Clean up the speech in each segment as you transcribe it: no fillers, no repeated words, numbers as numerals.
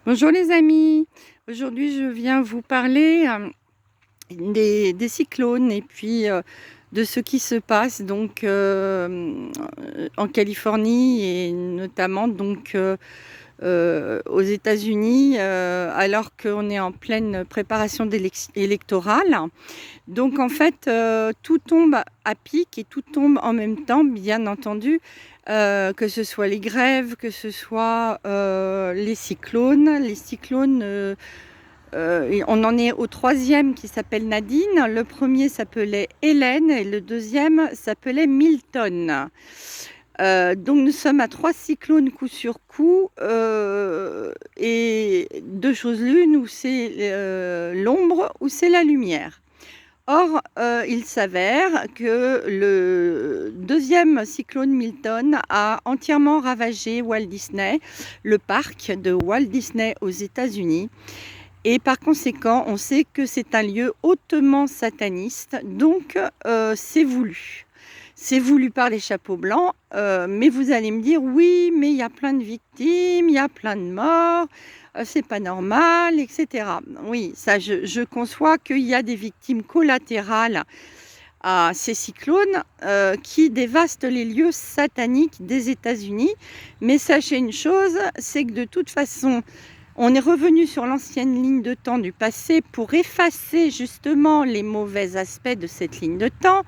Bonjour les amis, aujourd'hui je viens vous parler des cyclones et puis de ce qui se passe en Californie et notamment aux États-Unis alors qu'on est en pleine préparation électorale. Donc en fait tout tombe à pic et tout tombe en même temps, bien entendu. Que ce soit les grèves, que ce soit les cyclones. On en est au troisième qui s'appelle Nadine. Le premier s'appelait Hélène et le deuxième s'appelait Milton. Donc nous sommes à 3 cyclones coup sur coup et deux choses l'une, ou c'est l'ombre ou c'est la lumière. Or, il s'avère que le deuxième cyclone Milton a entièrement ravagé Walt Disney, le parc de Walt Disney aux États-Unis. Et par conséquent, on sait que c'est un lieu hautement sataniste, donc c'est voulu. C'est voulu par les chapeaux blancs, mais vous allez me dire, oui, mais il y a plein de victimes, il y a plein de morts, c'est pas normal, etc. Oui, ça, je conçois qu'il y a des victimes collatérales à ces cyclones qui dévastent les lieux sataniques des États-Unis. Mais sachez une chose, c'est que de toute façon, on est revenu sur l'ancienne ligne de temps du passé pour effacer justement les mauvais aspects de cette ligne de temps.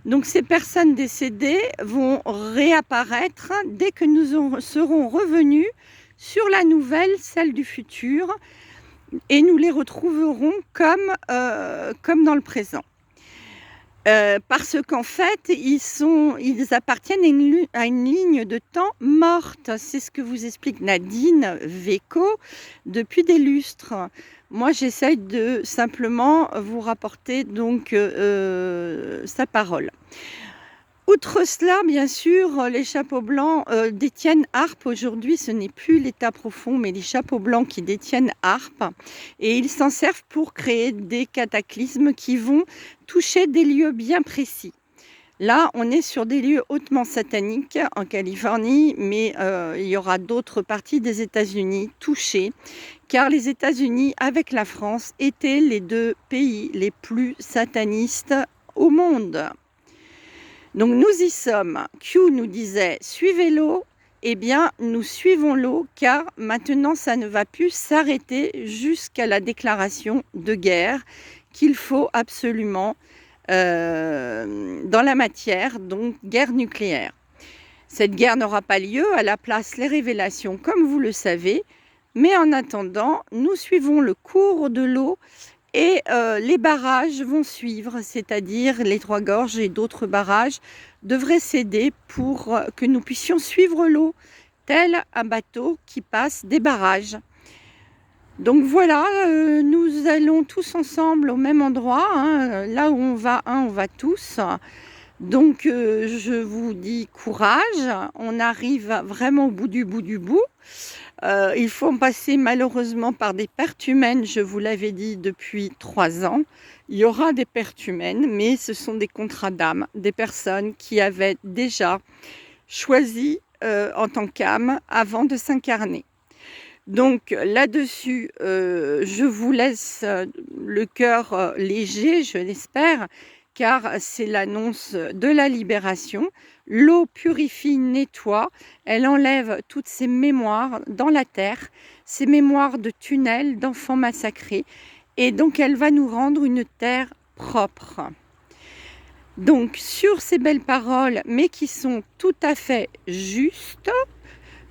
Donc ces personnes décédées vont réapparaître dès que nous serons revenus sur la nouvelle, celle du futur, et nous les retrouverons comme dans le présent. Parce qu'en fait, ils appartiennent à une ligne de temps morte. C'est ce que vous explique Nadine Véco depuis des lustres. Moi, j'essaye de simplement vous rapporter sa parole. Outre cela, bien sûr, les chapeaux blancs détiennent Harpe. Aujourd'hui, ce n'est plus l'état profond, mais les chapeaux blancs qui détiennent Harpe. Et ils s'en servent pour créer des cataclysmes qui vont toucher des lieux bien précis. Là, on est sur des lieux hautement sataniques en Californie, mais il y aura d'autres parties des États-Unis touchées, car les États-Unis, avec la France, étaient les deux pays les plus satanistes au monde. Donc nous y sommes. Q nous disait « Suivez l'eau ». Eh bien, nous suivons l'eau, car maintenant, ça ne va plus s'arrêter jusqu'à la déclaration de guerre qu'il faut absolument dans la matière, donc guerre nucléaire. Cette guerre n'aura pas lieu, à la place les révélations, comme vous le savez. Mais en attendant, nous suivons le cours de l'eau. Et les barrages vont suivre, c'est-à-dire les Trois Gorges et d'autres barrages devraient céder pour que nous puissions suivre l'eau, tel un bateau qui passe des barrages. Donc voilà, nous allons tous ensemble au même endroit, hein. Là où on va tous. Donc je vous dis courage, on arrive vraiment au bout du bout du bout. Il faut en passer malheureusement par des pertes humaines, je vous l'avais dit depuis 3 ans. Il y aura des pertes humaines, mais ce sont des contrats d'âme, des personnes qui avaient déjà choisi en tant qu'âme avant de s'incarner. Donc là-dessus, je vous laisse le cœur léger, je l'espère, car c'est l'annonce de la libération. L'eau purifie, nettoie, elle enlève toutes ces mémoires dans la terre, ces mémoires de tunnels, d'enfants massacrés, et donc elle va nous rendre une terre propre. Donc sur ces belles paroles, mais qui sont tout à fait justes,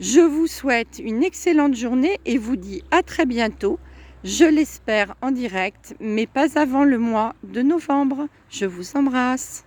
je vous souhaite une excellente journée et vous dis à très bientôt. Je l'espère en direct, mais pas avant le mois de novembre. Je vous embrasse.